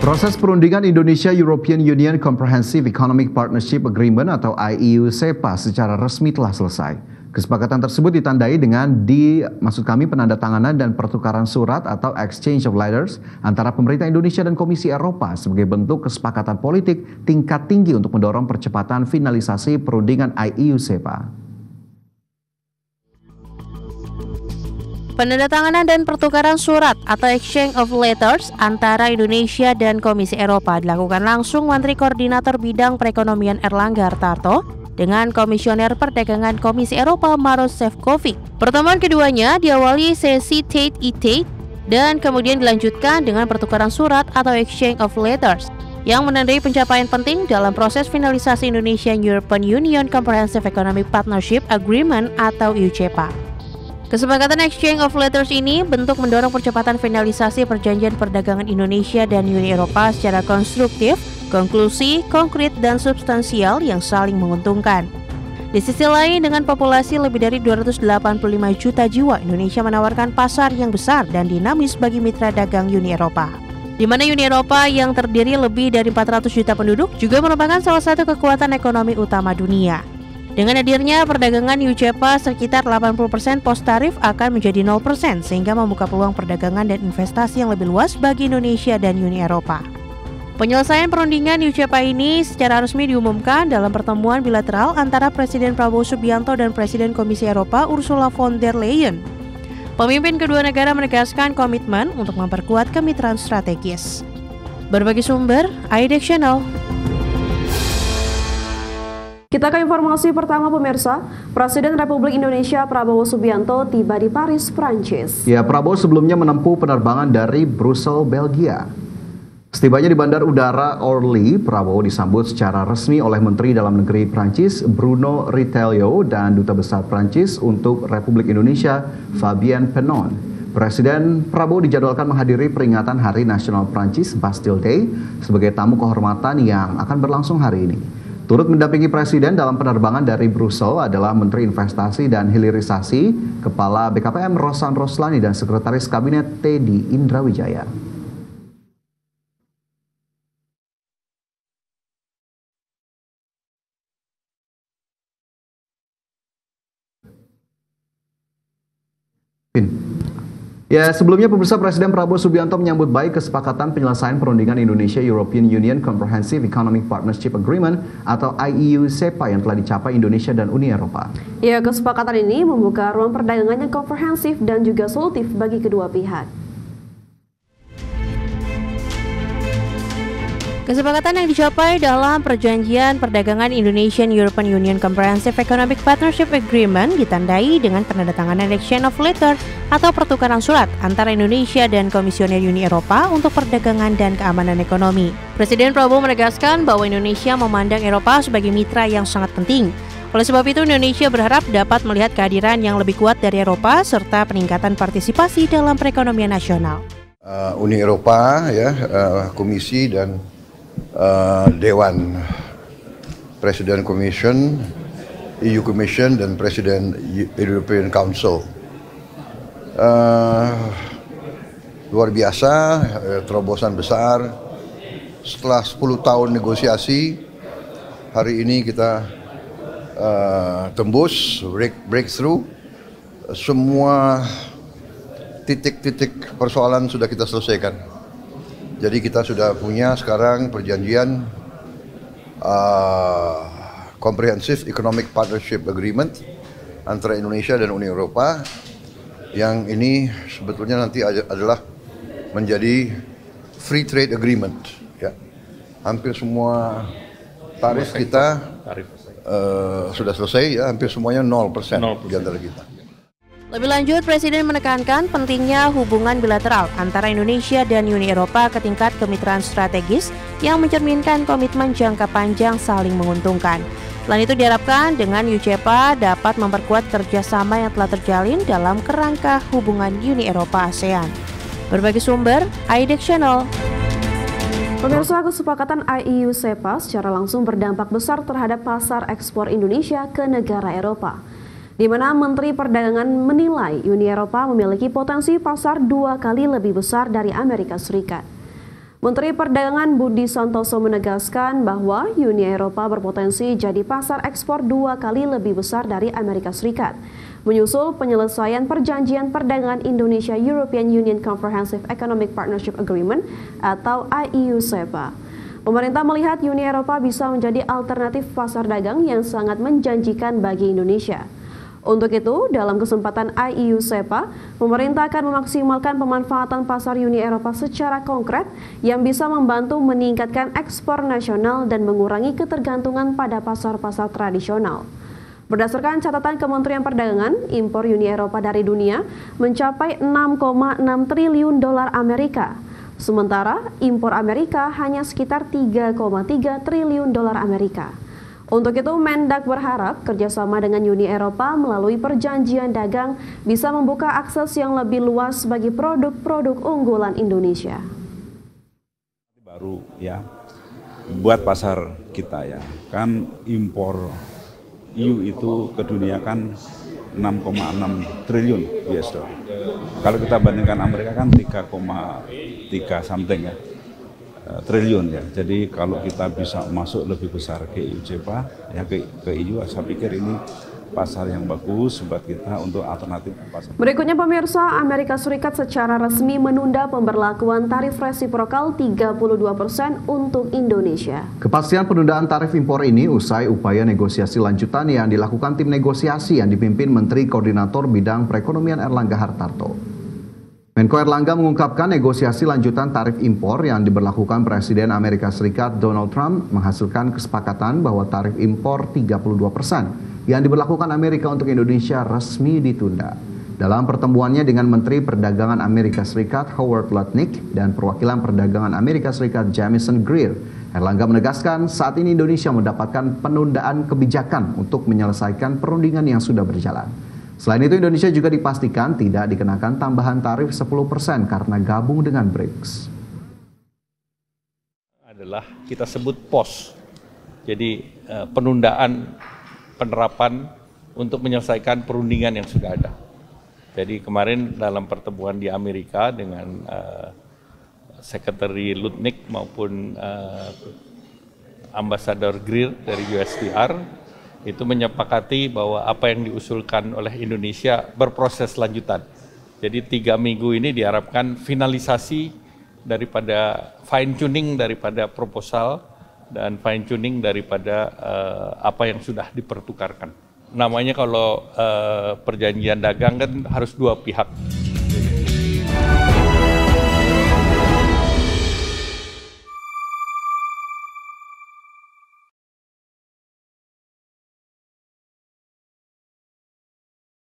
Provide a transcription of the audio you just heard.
Proses perundingan Indonesia-European Union Comprehensive Economic Partnership Agreement atau IEU-SEPA secara resmi telah selesai. Kesepakatan tersebut ditandai dengan penandatanganan dan pertukaran surat atau exchange of letters antara pemerintah Indonesia dan Komisi Eropa sebagai bentuk kesepakatan politik tingkat tinggi untuk mendorong percepatan finalisasi perundingan IEU-SEPA. Penandatanganan dan pertukaran surat atau exchange of letters antara Indonesia dan Komisi Eropa dilakukan langsung Menteri Koordinator Bidang Perekonomian Erlangga Hartarto dengan Komisioner Perdagangan Komisi Eropa Maroš Šefčovič. Pertemuan keduanya diawali sesi tete-a-tete dan kemudian dilanjutkan dengan pertukaran surat atau exchange of letters yang menandai pencapaian penting dalam proses finalisasi Indonesia-European Union Comprehensive Economic Partnership Agreement atau IEU-SEPA. Kesepakatan exchange of letters ini bentuk mendorong percepatan finalisasi perjanjian perdagangan Indonesia dan Uni Eropa secara konstruktif, konklusi, konkret, dan substansial yang saling menguntungkan. Di sisi lain, dengan populasi lebih dari 285 juta jiwa, Indonesia menawarkan pasar yang besar dan dinamis bagi mitra dagang Uni Eropa. Di mana Uni Eropa yang terdiri lebih dari 400 juta penduduk juga merupakan salah satu kekuatan ekonomi utama dunia. Dengan hadirnya perdagangan IEU-SEPA, sekitar 80% pos tarif akan menjadi 0% sehingga membuka peluang perdagangan dan investasi yang lebih luas bagi Indonesia dan Uni Eropa. Penyelesaian perundingan IEU-SEPA ini secara resmi diumumkan dalam pertemuan bilateral antara Presiden Prabowo Subianto dan Presiden Komisi Eropa Ursula von der Leyen. Pemimpin kedua negara menegaskan komitmen untuk memperkuat kemitraan strategis. Berbagi sumber, IDX Channel. Kita ke informasi pertama pemirsa, Presiden Republik Indonesia Prabowo Subianto tiba di Paris, Prancis. Ya, Prabowo sebelumnya menempuh penerbangan dari Brussels, Belgia. Setibanya di Bandar Udara Orly, Prabowo disambut secara resmi oleh Menteri Dalam Negeri Prancis Bruno Retailleau dan Duta Besar Prancis untuk Republik Indonesia Fabien Penon. Presiden Prabowo dijadwalkan menghadiri peringatan Hari Nasional Prancis Bastille Day sebagai tamu kehormatan yang akan berlangsung hari ini. Turut mendampingi Presiden dalam penerbangan dari Brussels adalah Menteri Investasi dan Hilirisasi, Kepala BKPM Rosan Roslani dan Sekretaris Kabinet Teddy Indrawijaya. Ya, sebelumnya pemirsa, Presiden Prabowo Subianto menyambut baik kesepakatan penyelesaian perundingan Indonesia-European Union Comprehensive Economic Partnership Agreement atau IEU-SEPA yang telah dicapai Indonesia dan Uni Eropa. Ya, kesepakatan ini membuka ruang perdagangan yang komprehensif dan juga solutif bagi kedua pihak. Kesepakatan yang dicapai dalam Perjanjian Perdagangan Indonesian-European Union Comprehensive Economic Partnership Agreement ditandai dengan penandatanganan exchange of letter atau pertukaran surat antara Indonesia dan Komisioner Uni Eropa untuk perdagangan dan keamanan ekonomi. Presiden Prabowo menegaskan bahwa Indonesia memandang Eropa sebagai mitra yang sangat penting. Oleh sebab itu, Indonesia berharap dapat melihat kehadiran yang lebih kuat dari Eropa serta peningkatan partisipasi dalam perekonomian nasional. Uni Eropa, Komisi dan Dewan Presiden Commission, EU Commission dan Presiden European Council. Luar biasa, terobosan besar. Setelah 10 tahun negosiasi, hari ini kita tembus, breakthrough. Semua titik-titik persoalan sudah kita selesaikan. Jadi kita sudah punya sekarang perjanjian Comprehensive Economic Partnership Agreement antara Indonesia dan Uni Eropa, yang ini sebetulnya nanti adalah menjadi free trade agreement. Ya. Hampir semua tarif kita sudah selesai, ya, hampir semuanya 0% di antara kita. Lebih lanjut, Presiden menekankan pentingnya hubungan bilateral antara Indonesia dan Uni Eropa ke tingkat kemitraan strategis yang mencerminkan komitmen jangka panjang saling menguntungkan. Selain itu diharapkan dengan IEU-SEPA dapat memperkuat kerjasama yang telah terjalin dalam kerangka hubungan Uni Eropa-ASEAN. Berbagi sumber, IDX Channel. Pemirsa, kesepakatan IEU-SEPA secara langsung berdampak besar terhadap pasar ekspor Indonesia ke negara Eropa, di mana Menteri Perdagangan menilai Uni Eropa memiliki potensi pasar 2 kali lebih besar dari Amerika Serikat. Menteri Perdagangan Budi Santoso menegaskan bahwa Uni Eropa berpotensi jadi pasar ekspor 2 kali lebih besar dari Amerika Serikat, menyusul penyelesaian perjanjian perdagangan Indonesia-European Union Comprehensive Economic Partnership Agreement atau IEU-SEPA. Pemerintah melihat Uni Eropa bisa menjadi alternatif pasar dagang yang sangat menjanjikan bagi Indonesia. Untuk itu, dalam kesempatan IEU-SEPA, pemerintah akan memaksimalkan pemanfaatan pasar Uni Eropa secara konkret yang bisa membantu meningkatkan ekspor nasional dan mengurangi ketergantungan pada pasar-pasar tradisional. Berdasarkan catatan Kementerian Perdagangan, impor Uni Eropa dari dunia mencapai 6,6 triliun dolar Amerika. Sementara impor Amerika hanya sekitar 3,3 triliun dolar Amerika. Untuk itu, Mendak berharap kerjasama dengan Uni Eropa melalui perjanjian dagang bisa membuka akses yang lebih luas bagi produk-produk unggulan Indonesia. Baru ya, buat pasar kita ya, kan impor EU itu ke dunia kan 6,6 triliun US dollar. Kalau kita bandingkan Amerika kan 3,3 something ya. Triliun ya. Jadi kalau kita bisa masuk lebih besar ke EU-SEPA ya ke EU, saya pikir ini pasar yang bagus buat kita untuk alternatif pasar. Berikutnya pemirsa, Amerika Serikat secara resmi menunda pemberlakuan tarif resiprokal 32% untuk Indonesia. Kepastian penundaan tarif impor ini usai upaya negosiasi lanjutan yang dilakukan tim negosiasi yang dipimpin Menteri Koordinator Bidang Perekonomian Erlangga Hartarto. Menko Erlangga mengungkapkan negosiasi lanjutan tarif impor yang diberlakukan Presiden Amerika Serikat Donald Trump menghasilkan kesepakatan bahwa tarif impor 32% yang diberlakukan Amerika untuk Indonesia resmi ditunda. Dalam pertemuannya dengan Menteri Perdagangan Amerika Serikat Howard Lutnick dan perwakilan perdagangan Amerika Serikat Jamieson Greer, Erlangga menegaskan saat ini Indonesia mendapatkan penundaan kebijakan untuk menyelesaikan perundingan yang sudah berjalan. Selain itu, Indonesia juga dipastikan tidak dikenakan tambahan tarif 10% karena gabung dengan BRICS. Adalah kita sebut POS, jadi penundaan penerapan untuk menyelesaikan perundingan yang sudah ada. Jadi kemarin dalam pertemuan di Amerika dengan Sekretari Lutnick maupun Ambasador Greer dari USTR, itu menyepakati bahwa apa yang diusulkan oleh Indonesia berproses lanjutan. Jadi 3 minggu ini diharapkan finalisasi daripada fine tuning daripada proposal dan fine tuning daripada apa yang sudah dipertukarkan. Namanya kalau perjanjian dagang kan harus 2 pihak.